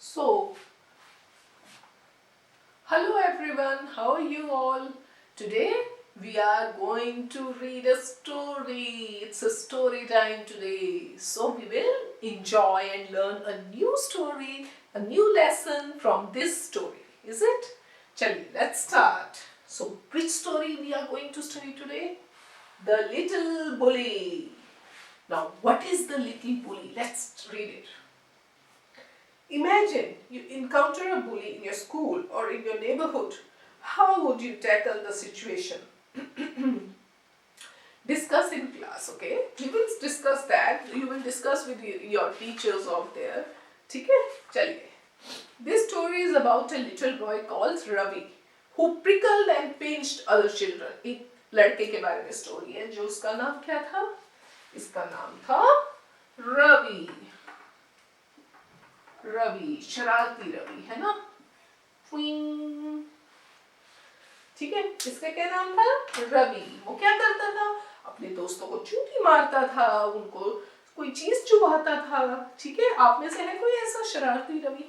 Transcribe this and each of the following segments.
So, hello everyone, how are you all? Today we are going to read a story. It's a story time today. So, we will enjoy and learn a new story, a new lesson from this story. Is it? Chaliye, let's start. So, which story we are going to study today? The Little Bully. Now, what is the Little Bully? Let's read it. Imagine you encounter a bully in your school or in your neighborhood. How would you tackle the situation? Discuss in class, okay? We will discuss that. You will discuss with your teachers out there. ठीक है? चलिए. This story is about a little boy called Ravi who prickled and pinched other children. एक लड़के के बारे में story है जो उसका नाम क्या था? इसका नाम था रवि. रवि, शरारती रवि, है ना? ठीक है, इसका क्या नाम था? रवि. वो क्या करता था? अपने दोस्तों को चूटी मारता था, उनको कोई चीज चुभाता था. ठीक है, आप में से है कोई ऐसा शरारती रवि?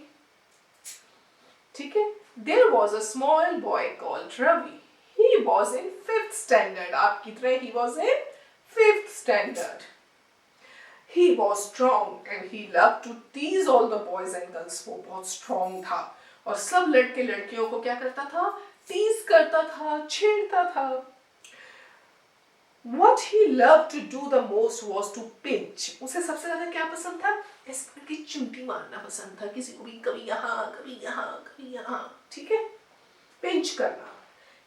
ठीक है. There was a small boy called Ravi. He was in 5th standard. आप कितने? He was in 5th standard. He was strong and he loved to tease all the boys and girls. वो बहुत strong था और सब लड़के लड़कियों को क्या करता था? tease करता था, छेड़ता था. What he loved to do the most was to pinch. उसे सबसे ज़्यादा क्या पसंद था? इस तरह की चुंटी मारना पसंद था. किसी को भी कभी यहाँ, कभी यहाँ, कभी यहाँ. ठीक है? Pinch करना.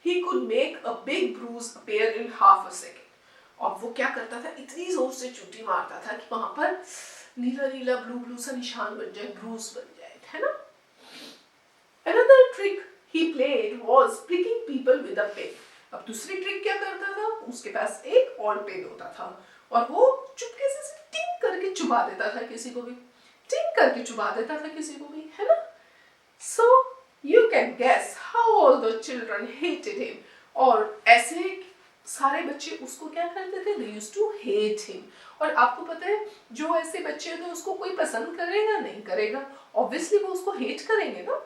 He could make a big bruise appear in half a second. और वो क्या करता था? इतनी जोर से चुंटी मारता था कि वहां पर नीला नीला ब्लू ब्लू सा निशान बन जाए, ब्रूज बन जाए, है ना? Another trick he played was pricking people with a pen. अब दूसरी ट्रिक क्या करता था? उसके पास एक और पेन होता था और वो चुपके से टिंग करके चुबा देता था किसी को भी. टिंग करके चुबा देता था किसी को भी, है ना? So you can guess how all the children hated him. और ऐसे सारे बच्चे उसको क्या करते थे? They used to hate him. और आपको पता है जो ऐसे बच्चे होते हैं उसको कोई पसंद करेगा? नहीं करेगा. Obviously वो उसको hate करेंगे ना.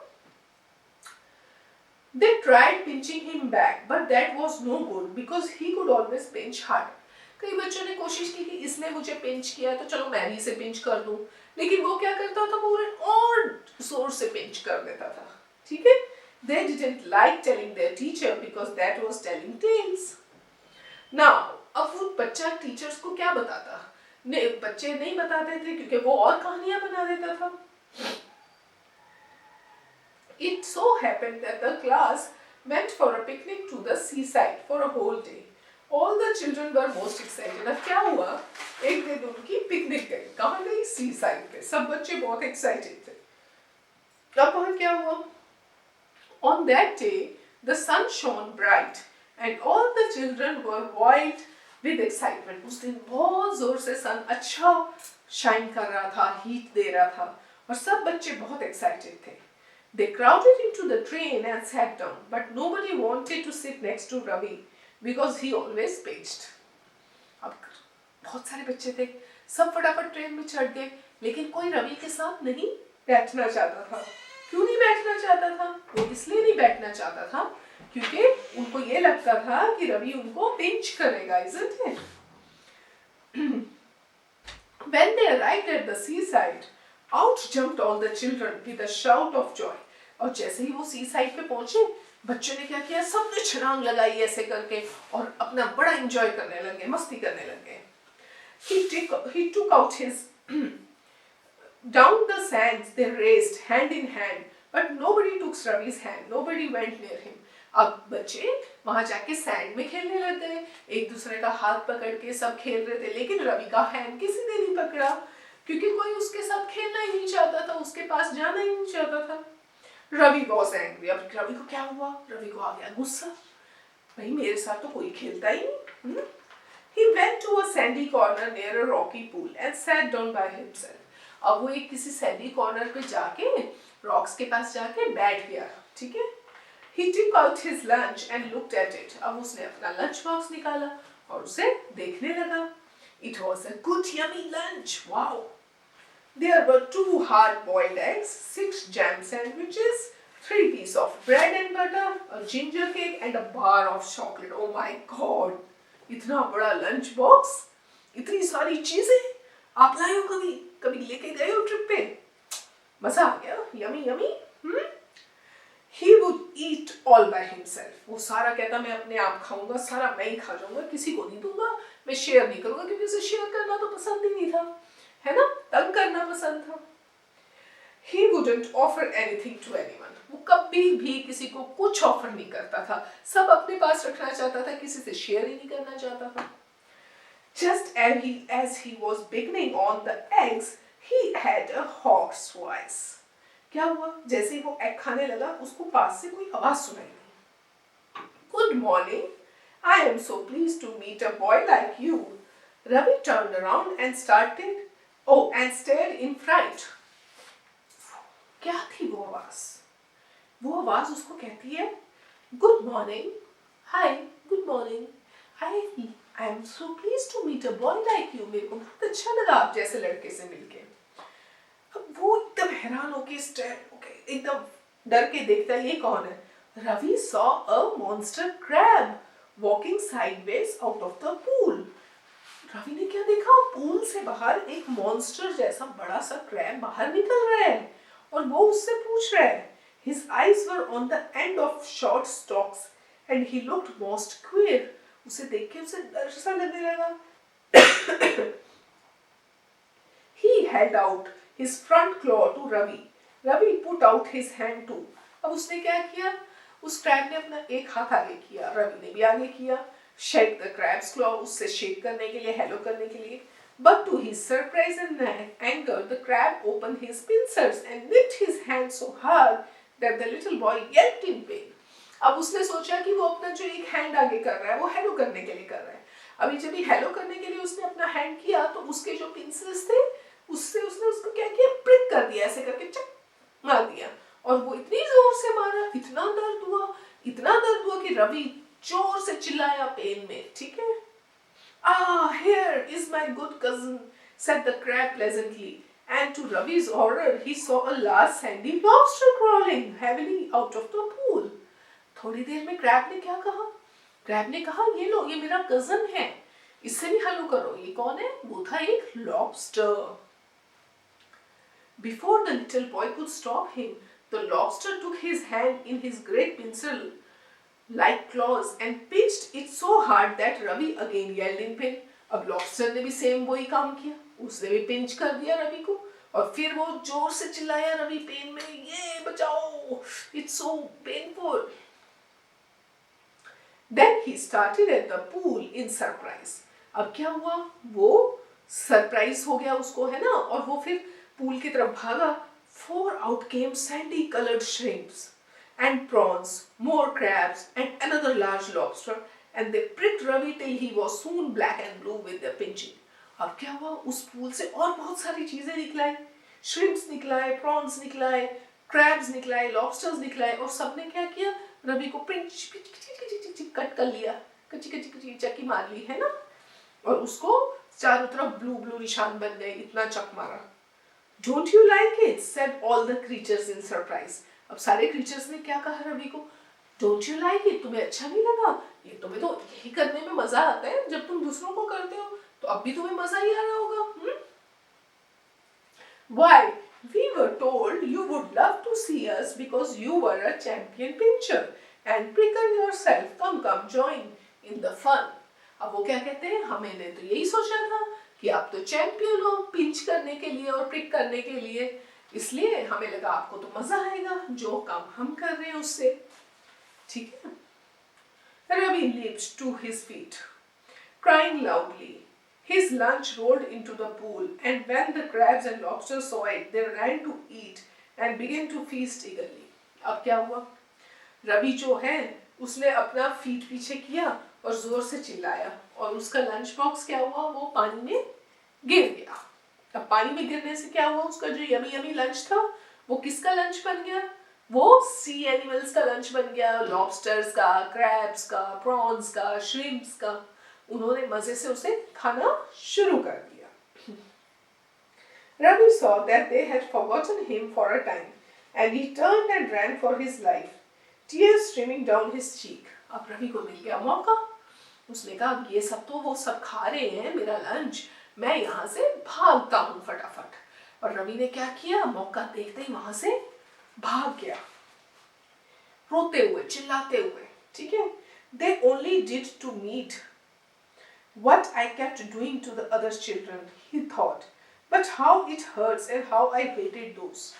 They tried pinching him back, but that was no good because he could always pinch hard. कई बच्चों ने कोशिश की कि इसने मुझे पिंच किया तो चलो मैं भी इसे पिंच कर दूं. लेकिन वो क्या करता था? पूरे और जोर से पिंच कर देता था. ठीक है? They didn't like telling their teacher because that was telling tales. Now, अब वो बच्चा टीचर्स को क्या बताता? बच्चे नहीं बताते थे क्योंकि वो और कहानियां बना देता था. It so happened that the class went for a picnic to the seaside for a whole day. All the children were most excited. अब क्या हुआ? एक दिन उनकी पिकनिक गई. कहाँ गई? सीसाइड पे. सब बच्चे बहुत एक्साइटेड थे. अब वहाँ क्या हुआ? On that day, the sun shone bright. And all the children were wild with excitement. उस दिन बहुत जोर से सन अच्छा शाइन कर रहा था, हीट दे रहा था और सब बच्चे बहुत एक्साइटेड थे. They crowded into the train and sat down, but nobody wanted to sit next to Ravi because he always pinched. अब बहुत सारे बच्चे थे, सब फटाफट ट्रेन में चढ़ गए, लेकिन कोई रवि के साथ नहीं बैठना चाहता था. क्यों नहीं बैठना चाहता था? वो इसलिए नहीं बैठना चाहता था क्योंकि उनको ये लगता था कि रवि उनको पिंच करेगा. Isn't it? When they arrived at the seaside, out jumped all the children with a shout of joy. और जैसे ही वो सीसाइड पे पहुंचे, बच्चों ने क्या किया? सबने छलांग लगाई ऐसे करके और अपना बड़ा एंजॉय करने लगे, मस्ती करने लगे. He took out his down the sands. They raced hand in hand, but nobody took Ravi's hand. Nobody went near him. अब बच्चे वहां जाके सैंड में खेलने लग गए, एक दूसरे का हाथ पकड़ के सब खेल रहे थे, लेकिन रवि का हैंड किसी ने नहीं पकड़ा क्योंकि कोई उसके साथ खेलना ही नहीं चाहता था, उसके पास जाना ही नहीं चाहता था. Ravi was angry. अब रवि को क्या हुआ? रवि को आ गया गुस्सा. भाई मेरे साथ तो कोई खेलता ही नहीं. He went to a sandy corner near a rocky pool and sat down by himself. अब वो एक किसी सैंडी कॉर्नर पे जाके रॉक्स के पास जाके बैठ गया. ठीक है? He took out his lunch and looked at it. अब उसने अपना लंच बॉक्स निकाला और उसे देखने लगा. It was a good yummy lunch. Wow. There were 2 hard-boiled eggs, 6 jam sandwiches, 3 pieces of bread and butter, a ginger cake and a bar of chocolate. Oh my God! इतना बड़ा lunch box, इतनी सारी चीजें आप लाए हो? कभी कभी लेके गए हो ट्रिप पे? मजा आ गया? Yummy yummy. He would eat all by himself. वो सारा कहता मैं अपने आप खाऊंगा, सारा मैं ही खा जाऊंगा, किसी को नहीं दूंगा, मैं शेयर नहीं करूंगा, क्योंकि उसे शेयर करना तो पसंद ही नहीं था, है ना? तंग करना पसंद था. He wouldn't offer anything to anyone. वो कभी भी किसी को कुछ ऑफर नहीं करता था, सब अपने पास रखना चाहता था, किसी से शेयर ही नहीं करना चाहता था. Just as he was beginning on the eggs, he had a hoarse voice. क्या हुआ? जैसे ही वो एग खाने लगा, उसको पास से कोई आवाज सुनाई दी. Good morning. I am so pleased to meet a boy like you. Ravi turned around and stared in fright. क्या थी वो आवाज? वो आवाज उसको कहती है, Good morning. Hi. Good morning. I am so pleased to meet a boy like you. मेरे को बहुत अच्छा लगा आप जैसे लड़के से मिलके. अब वो एकदम हैरान होके एकदम डर के देखता है, ये कौन है? Ravi saw a monster crab walking sideways out of the pool. Ravi ने क्या देखा? पूल से बाहर एक मॉन्स्टर जैसा बड़ा सा क्रैब बाहर निकल रहा है और वो उससे पूछ रहा है. His eyes were on the end of short stalks and he looked most queer. उसे देख के उसे डर सा लगने लगा. He held out his front claw to Ravi. Ravi put out his hand too. अब उसने क्या किया? उस क्रैब ने अपना एक हाथ आगे किया, रवि ने भी आगे किया. Shake the crab's claw, उससे शेक करने के लिए, हेलो करने के लिए. But to his surprise and anger, the crab opened his pincers and nipped his hand so hard that the little boy yelped in pain. अब उसने सोचा कि वो अपना जो एक हैंड आगे कर रहा है, वो हेलो करने के लिए कर रहा है. अभी जब हेलो करने के लिए उसने अपना हैंड किया, तो उसके जो पिंसेस थे, उससे उसने उसको क्या किया? प्रिक कर दिया, ऐसे करके चक मार दिया. और वो इतनी जोर से मारा, इतना दर्द हुआ कि रवि जोर से चिल्लाया पेन में. ठीक है? Here is my good cousin, said the crab pleasantly. And to Ravi's horror, he saw a large sandy lobster crawling heavily out of the pool. थोड़ी देर में क्रैब ने क्या कहा? क्रैब ने कहा, ये लो, ये मेरा कजन है, इससे भी हेलो करो. ये कौन है? वो था एक lobster. Before the little boy could stop him, the lobster took his hand in his great pencil-like claws and pinched it so hard that Ravi again yelled in pain. अब लॉबस्टर ने भी सेम वही काम किया, उसने भी pinch कर दिया रवि को, और फिर वो जोर से चिल्लाया रवि पेन में, ये बचाओ, it's so painful. Then he started at the pool in surprise. अब क्या हुआ? वो सरप्राइज हो गया उसको, है ना? और वो फिर पूल की तरफ भागा. 4 out came sandy colored shrimps and prawns, more crabs and another large lobster, and they pricked Ravi till he was soon black and blue with their pinching. अब क्या हुआ? उस पूल से और बहुत सारी चीजें निकलाई. श्रिम्प्स निकलाए, प्रॉन्स निकलाए, क्रैब्स निकलाए, लॉबस्टर्स निकलाए, और सबने क्या किया? रवि को कट कर लिया, कच्ची चक्की मार ली, है ना? और उसको चारों तरफ ब्लू निशान बन गए, इतना चक मारा. Don't you like it? said all the creatures in surprise. अब सारे creatures ने क्या कहा रवि को? Don't you like it? तुम्हें अच्छा नहीं लगा? ये तुम्हें तो यही करने में मजा आता है, जब तुम दूसरों को करते हो, तो अब भी तुम्हें मजा ही आ रहा होगा. Why? We were told you would love to see us because you were a champion pincher and prickle yourself. Come, join in the fun. अब वो क्या कहते हैं? हमने तो यही सोचा था कि आप तो चैंपियन हो पिंच करने के लिए और प्रिक करने के लिए, इसलिए हमें लगा आपको तो मजा आएगा जो काम हम कर रहे हैं उससे. ठीक है? Ravi leaped to his feet, crying loudly. His lunch rolled into the pool, and when the crabs and lobsters saw it, they ran to eat and began to feast eagerly. अब क्या हुआ? रवि जो है, उसने अपना फीट पीछे किया और जोर से चिल्लाया, और उसका लंच बॉक्स क्या हुआ? वो पानी में गिर गया. अब पानी में गिरने से क्या हुआ? उसका जो यमी लंच था, वो किसका लंच बन गया? वो सी एनिमल्स का लंच बन गया. लॉबस्टर्स का, क्रैब्स का, प्रॉन्स का, श्रिम्प्स का. उन्होंने मजे से उसे खाना शुरू कर दिया. Ravi saw that they had forgotten him for a time, and he turned and ran for his life, tears streaming down his cheek. अब रवि को मिल गया मौका। उसने कहा ये सब तो वो सब खा रहे हैं मेरा लंच, मैं यहाँ से भागता हूँ फटाफट। और रवि ने क्या किया, मौका देखते ही वहां से भाग गया, रोते हुए चिल्लाते हुए। ठीक है, they only did to meet what I kept doing to the other children, he thought, but how it hurts and how I hated those.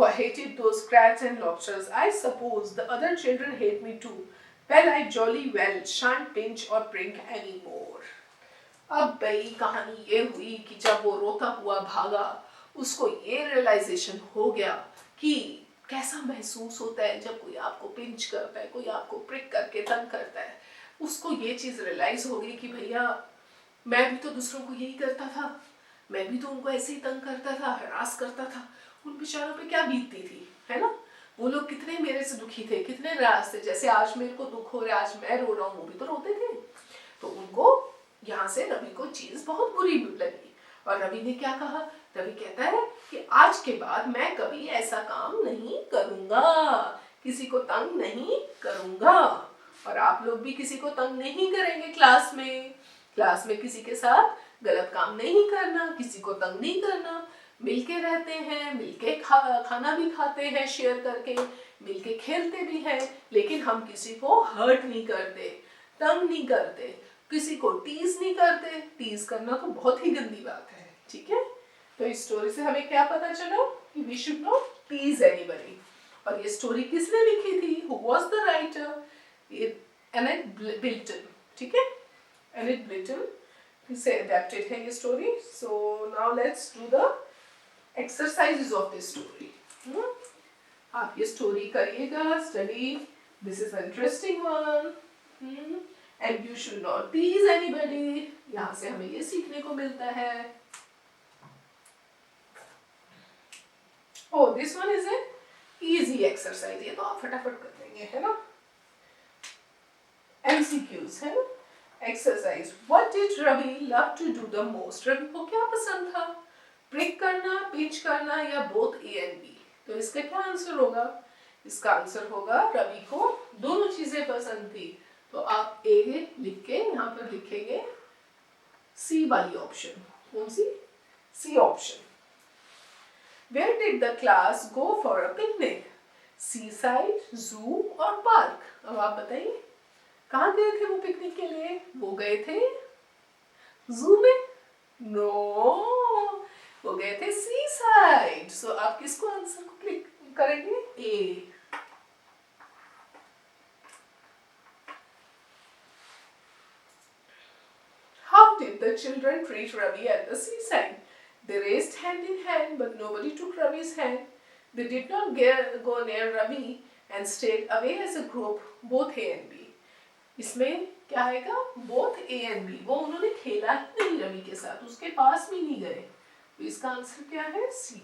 I hated those crabs and lobsters. I suppose the other children hate me too. Well, I jolly well shan't pinch or prick anymore. अब भाई कहानी ये हुई कि जब वो रोता हुआ भागा, उसको ये रियलाइजेशन हो गया कि कैसा महसूस होता है जब कोई आपको पिंच करता है, कोई आपको प्रिक करके तंग करता है। उसको ये चीज रियलाइज हो गई कि भैया मैं भी तो दूसरों को यही करता था, मैं भी तो उनको ऐसे ही तंग करता था, हरास करता था। उन बेचारों पे क्या बीतती थी, है ना? वो लोग कितने मेरे से दुखी थे, कितने नाराज थे। जैसे आज मेरे को दुख हो रहा है, आज मैं रो रहा हूँ, वो भी तो रोते थे। तो उनको यहाँ से रवि को चीज बहुत बुरी लगी। और रवि ने क्या कहा, रवि कहता है कि आज के बाद मैं कभी ऐसा काम नहीं करूंगा, किसी को तंग नहीं करूंगा। और आप लोग भी किसी को तंग नहीं करेंगे क्लास में किसी के साथ गलत काम नहीं करना, किसी को तंग नहीं करना। मिलके रहते हैं, मिलके खाना भी खाते हैं शेयर करके, मिलके खेलते भी हैं, लेकिन हम किसी को हर्ट नहीं करते, तंग नहीं करते, किसी को टीज नहीं करते। टीज करना तो बहुत ही गंदी बात है। ठीक है, तो इस स्टोरी से हमें क्या पता चला कि we should not tease anybody. और ये स्टोरी किसने लिखी थी, who was the writer, Annette Bilton. ठीक है, एनेट बिल्टन से अडैप्टेड है ये story. So now let's do the exercises of this story. आप ये स्टोरी करिएगा, study, this is interesting one, and you should not tease anybody. यहाँ से हमें ये सीखने को मिलता है। Oh, this one is an easy exercise, ये तो आप फटाफट कर देंगे, है ना? MCQs है ना? Exercise. What did Ravi love to do the most? Ravi को क्या पसंद था? प्रिक करना, पिंच करना या both A and B? तो इसका क्या आंसर होगा? इसका आंसर होगा रवि को दोनों चीजें पसंद थी। तो आप A लिख के यहाँ पर लिखेंगे C वाली ऑप्शन। कौन सी? C option. Where did the class go for a picnic? Seaside, zoo और park? अब आप बताइए कहाँ गए थे वो पिकनिक के लिए? वो गए थे zoo में? No, वो गए थे seaside. So आप किसको आंसर को क्लिक करेंगे? A. How did the children treat Ravi at the seaside? They raced hand in hand, but nobody took Ravi's hand. They did not go near Ravi and stayed away as a group, both A and B. इसमें क्या आएगा? Both A and B. वो उन्होंने खेला ही नहीं रवि के साथ, उसके पास भी नहीं गए। तो इसका आंसर क्या है? C.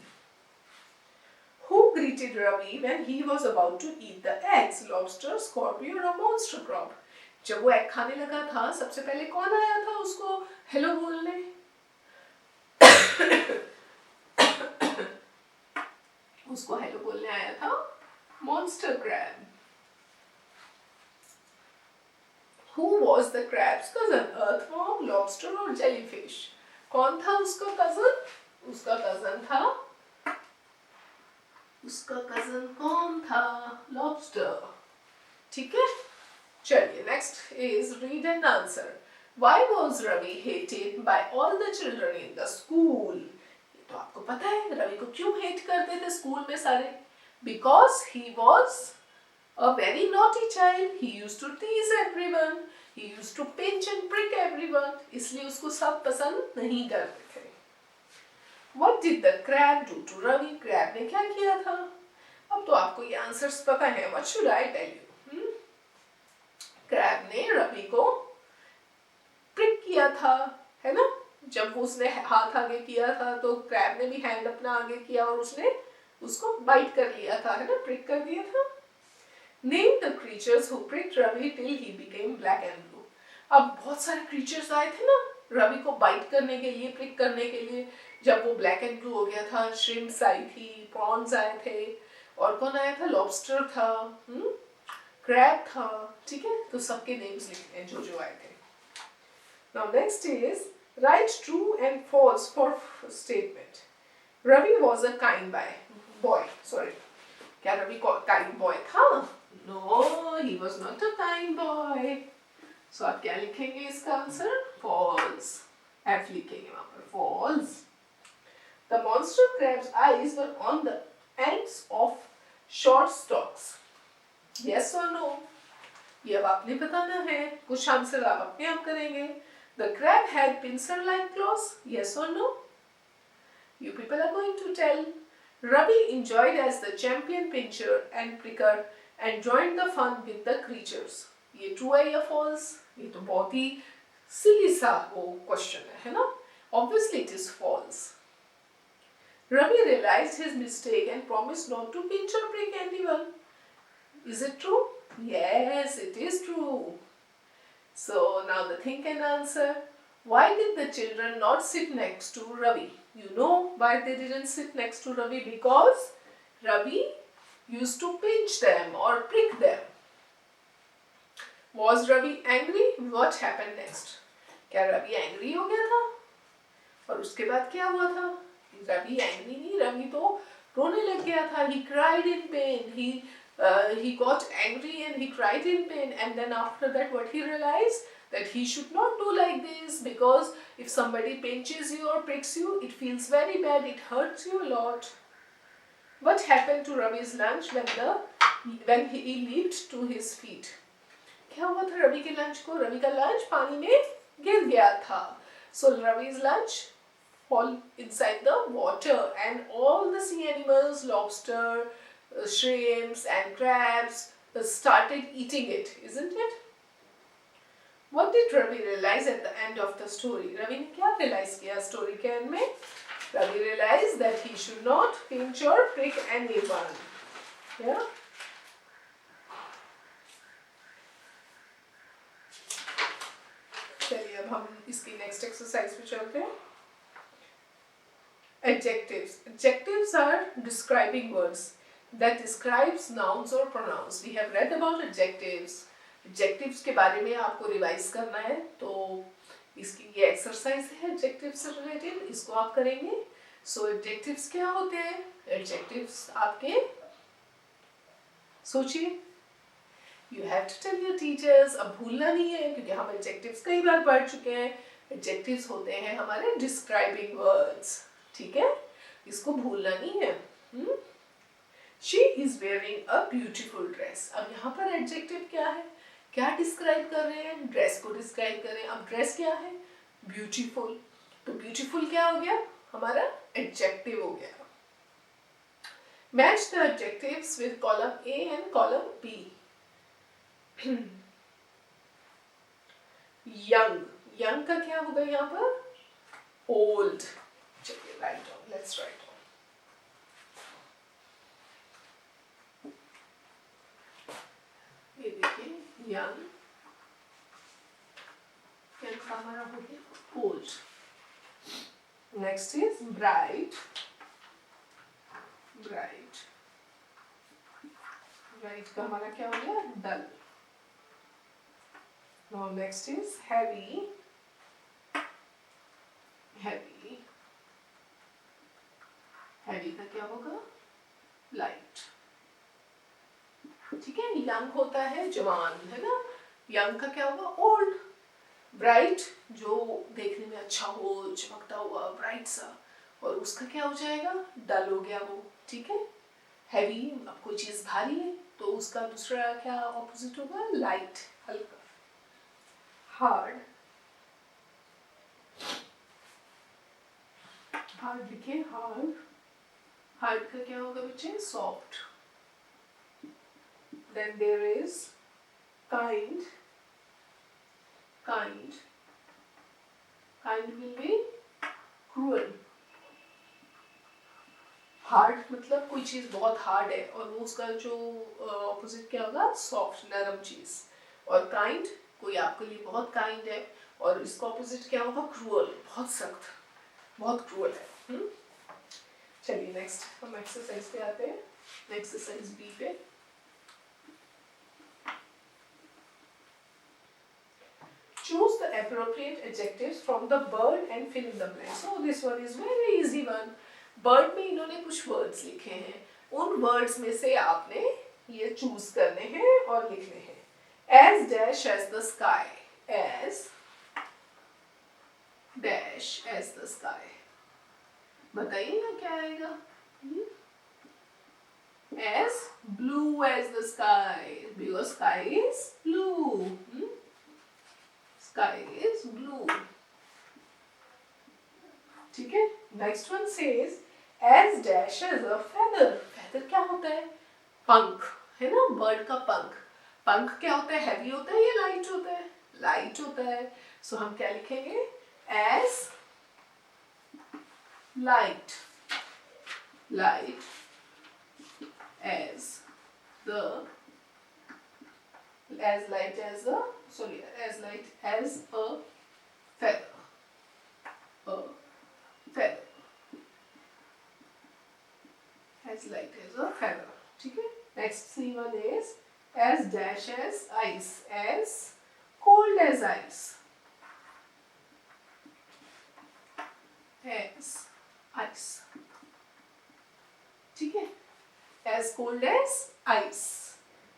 Who greeted Ravi when he was about to eat the eggs? Lobster, scorpion or monster crab? जब वो एग खाने लगा था, सबसे पहले कौन आया था उसको हेलो बोलने? उसको हेलो बोलने आया था monster crab. Who was the crab's cousin? Earthworm, lobster और jellyfish? कौन था उसका कजन? उसका कजन कौन था? लॉबस्टर। ठीक है, चलिए next is read and answer. Why was Ravi hated by all the children in the school? ये तो आपको पता है रवि को क्यों हेट करते थे स्कूल में सारे? Because he was a very naughty child. He used to tease everyone. He used to pinch and prick everyone. इसलिए उसको सब पसंद नहीं करते थे। What did the crab do to Ravi? Crab ने क्या किया था? अब तो आपको ये आंसर्स पता है। What should I tell you? Crab ने रवि को प्रिक किया था, है ना? जब उसने हाथ आगे किया था तो क्रैब ने भी हैंड अपना आगे किया और उसने उसको बाइट कर लिया था, है ना? प्रिक कर दिया था। named the creatures who pricked Ravi till he became black and blue. अब बहुत सारे creatures आए थे ना रवि को बाइट करने के लिए, प्रिक करने के लिए. जब वो ब्लैक एंड ब्लू हो गया था, श्रिम्प्स आई थी, प्रॉन्स आए थे, और कौन आया था, लॉबस्टर था, क्रैब था. ठीक है, तो सबके नेम्स लिखते हैं जो जो आए थे. Now next is write true and false for statement. Ravi was a kind boy. Sorry, क्या रवि काइंड बॉय था? No, he was not a kind boy. So आप क्या लिखेंगे इसका आंसर? फॉल्स. एफ लिखेंगे वहां पर, false. The monster crab's eyes were on the ends of short stalks. Yes और नो? ये अब आपने बताना है. कुछ आंसर आप अपने आप करेंगे. The crab had pincer like clause. Yes और no? You people are going to tell. Ravi enjoyed as the champion pincher and pricker and joined the fun with the creatures. ये true है या false? ये तो बहुत ही silly सा वो question है ना? Obviously it is false. Ravi realized his mistake and promised not to pinch or prick anyone. Is it true? Yes, it is true. So now the think and answer. Why did the children not sit next to Ravi? You know why they didn't sit next to Ravi? Because Ravi used to pinch them or prick them. Was Ravi angry? What happened next? क्या Ravi angry हो गया था? और उसके बाद क्या हुआ था? रवि angry नहीं, रवि तो रोने लग गया था. He cried in pain. He got angry and he cried in pain. And then after that, what he realized? That he should not do like this, because if somebody pinches you or pricks you, it feels very bad, it hurts you a lot. What happened to Ravi's lunch when he leaped to his feet? क्या हुआ था रवि के lunch को? रवि का lunch पानी में गिर गया था. So Ravi's lunch fall inside the water and all the sea animals, lobster, shrimps and crabs started eating it, isn't it? What did Ravi realize at the end of the story? Ravi ने क्या realize किया story के end में? Ravi realized that he should not pinch or prick anyone. Yeah. चलिए अब हम इसकी next exercise पे चलते हैं. Adjectives. Adjectives are describing words that describes nouns or pronouns. We have read about adjectives. Adjectives के बारे में आपको रिवाइज करना है, तो इसकी ये एक्सरसाइज है एडजेक्टिव्स से रिलेटेड, इसको आप करेंगे. सो एडजेक्टिव्स क्या होते हैं? एडजेक्टिव्स आपके, सोचिए, you have to tell your teachers. अब भूलना नहीं है क्योंकि हम एडजेक्टिव्स कई बार पढ़ चुके हैं. एडजेक्टिव्स होते हैं हमारे डिस्क्राइबिंग वर्ड्स. ठीक है, इसको भूलना नहीं है. She is wearing a beautiful dress. अब यहाँ पर एडजेक्टिव क्या है? क्या डिस्क्राइब कर रहे हैं? ड्रेस को डिस्क्राइब कर रहे हैं. अब ड्रेस क्या है? ब्यूटीफुल. तो ब्यूटीफुल क्या हो गया? हमारा एडजेक्टिव हो गया. Match the adjectives with column A and column B. Young. Young का क्या होगा यहाँ पर? ओल्ड. चलिए राइट डाउन, लेट्स राइट. ये देखिए, young, young का हमारा हो गया old. Next is bright. Bright. Bright का हमारा क्या हो गया? dull. Now next is heavy. Heavy. Heavy का क्या होगा? light. ठीक है, यंग होता है जवान, है ना. यंग का क्या होगा? ओल्ड. ब्राइट, जो देखने में अच्छा हो, चमकता हुआ, ब्राइट सा, और उसका क्या हो जाएगा? डल हो गया वो. ठीक है. हैवी, अब कोई चीज भारी है तो उसका दूसरा क्या ऑपोजिट होगा? लाइट, हल्का. हार्ड. हार्ड लिखे, हार्ड. हार्ड का क्या होगा बच्चे? Soft. Then there is kind. Kind. Kind will be cruel. Hard मतलब कोई चीज बहुत हार्ड है और वो उसका जो ऑपोजिट क्या होगा, सॉफ्ट नरम चीज। और काइंड, कोई आपके लिए बहुत काइंड है और इसका ऑपोजिट क्या होगा, क्रूअल, बहुत सख्त, बहुत क्रूअल है। चलिए नेक्स्ट हम एक्सरसाइज पे आते हैं। एक्सरसाइज बी पे choose the appropriate adjectives from the bird and fill in the blanks. So this one is very easy one. Bird में इन्होंने कुछ words लिखे हैं, उन words में से आपने ये choose करने हैं और लिखने हैं। As dash as the sky, as dash as the sky, बताइएगा क्या आएगा। As blue as the sky, because sky is blue. Sky is blue. ठीक है। Next one says as dash as a feather. Feather क्या होता है, पंख है ना, बर्ड का पंख। पंख क्या होता है, हैवी होता है या लाइट होता है, लाइट होता है। सो हम क्या लिखेंगे, as light, light as the, as light as a, sorry, as light as a feather, a feather, as light as a feather. ठीक है। Next C one is as dash as ice, as cold as ice, as ice, ठीक है, as cold as ice।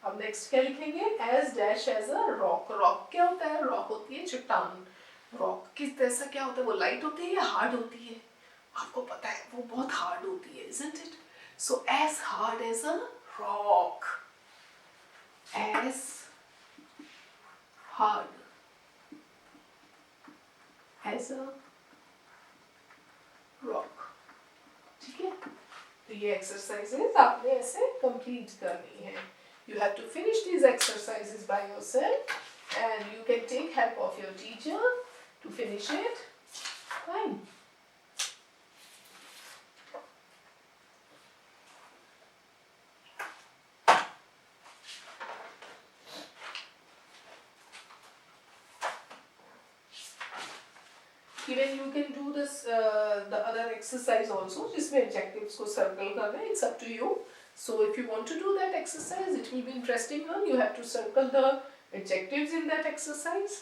अब next क्या लिखेंगे, as dash as a rock। Rock क्या होता है, रॉक होती है चट्टान। रॉक किस तरह से क्या होता है, वो लाइट होती है या हार्ड होती है, आपको पता है वो बहुत हार्ड होती है, isn't it? So as hard as a rock, as hard as a rock। ठीक है, तो ये एक्सरसाइजेस आपने ऐसे कंप्लीट करनी है। You have to finish these exercises by yourself and you can take help of your teacher to finish it. Fine. Even you can do this the other exercise also, जिसमें adjectives को circle करना है, it's up to you. So if you want to do that exercise, it will be interesting one. You have to circle the adjectives in that exercise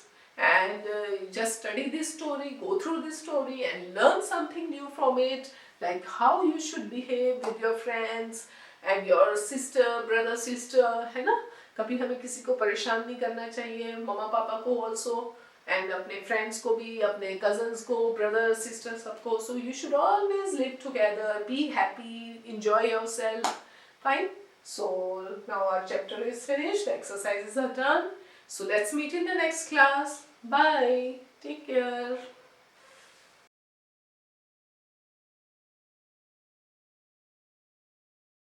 and just study this story, go through this story and learn something new from it, like how you should behave with your friends and your sister, brother, sister, है ना। कभी हमें किसी को परेशान नहीं करना चाहिए, मम्मा पापा को also, and अपने friends को भी, अपने cousins को, brother, sister सबको। So you should always live together, be happy, enjoy yourself. Fine. So now our chapter is finished, the exercises are done. So let's meet in the next class. Bye. Take care.